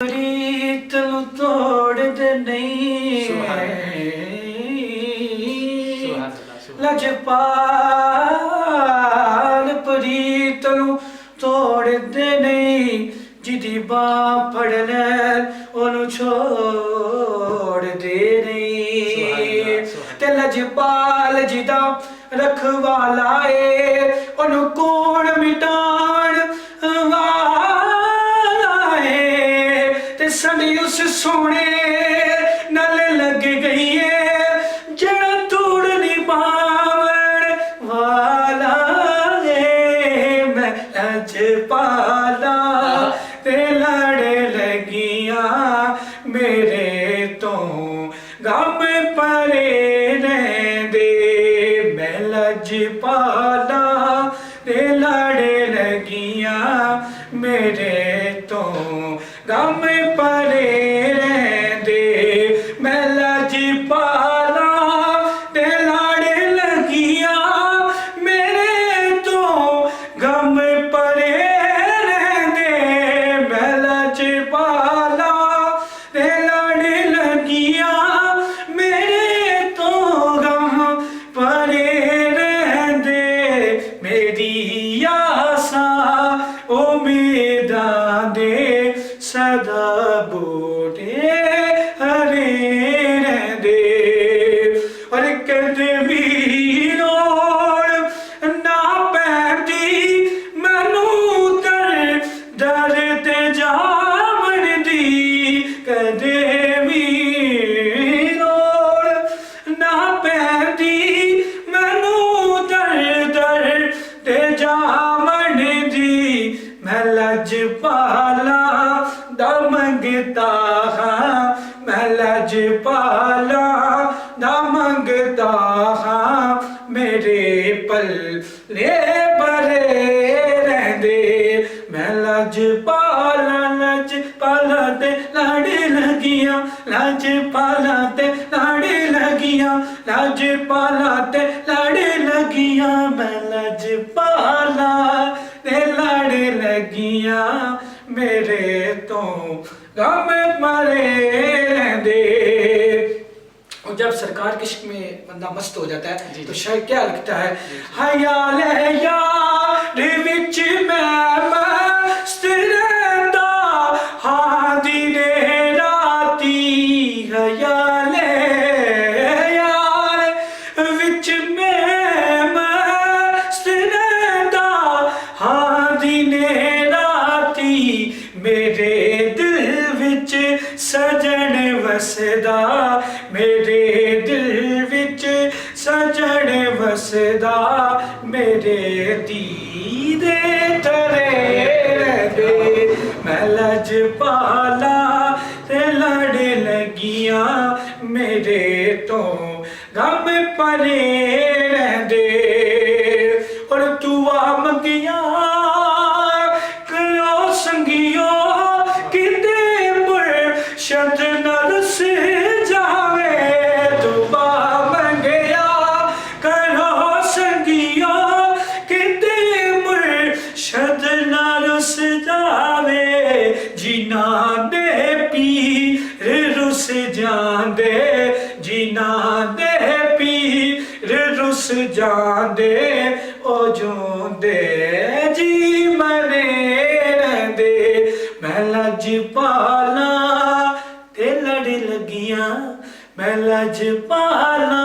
प्रीत नू तोड़ दे नहीं लजपाल प्रीत नू तोड़ दे नहीं जिदी बां फड़ ले ओनू छोड़ दे नहीं ते लजपाल जिदा रखवाला ए ओनू कौन मिटाण सड़ी उस सोने नाल लग गई है जड़ा तोड़ नहीं पावन वाला है मैं लजपाला ते लड़ लगिया मेरे तो गम परे रहंदे मैं लजपाला ते लड़ लगिया मेरे तो गम परे रहंदे मैं लजपाला ते लाड़े लगिया मेरे तो गम परे रहंदे मैं लजपाला ते लाड़े लगिया मेरे तो गम परे रहंदे मेरी आसा उम्मीदां दे सदा बूटे हरे रहंदे और कदे भी लोड़ ना पैंदी मैनू दर ते जावन दी कदे भी लोड़ ना पैंदी मैनू दर ते जावन दी मैं लजपाला दा मंगता हाँ मैं लजपाला दा मंगता हाँ मेरे पल्ले भरे रहंदे मैं लजपाला ते लाड़े लगिया लजपाला ते लाड़े लगिया लजपाला ते लाड़े लगिया मैं लजपाला ते लाड़े लगिया मेरे तो गम मरे रहंदे। और जब सरकार के इश्क में बंदा मस्त हो जाता है तो शायद क्या लगता है हयाल यार विच मैं मस्त रहंदा हाँ दिने राती हयाल यार विच मैं मस्त रहंदा हाँ दिने मेरे दिल विच सजन वसदा मेरे दिल विच सजन वसदा मेरे दीदे तरे रहंदे मैं लजपाला ते लड़ लगिया मेरे तो गम परे रहंदे और तुआ मंगिया संगियो किते मुर्शद नल से जावे दुआ मंगया करो संगियो किते मुर्शद नल से जावे जिना दे पीर रुस जांदे जिना दे पीर रुस जांदे ओ जोंदे जी मरे मैं लजपाला ते लड़ लगिया मैं लजपाला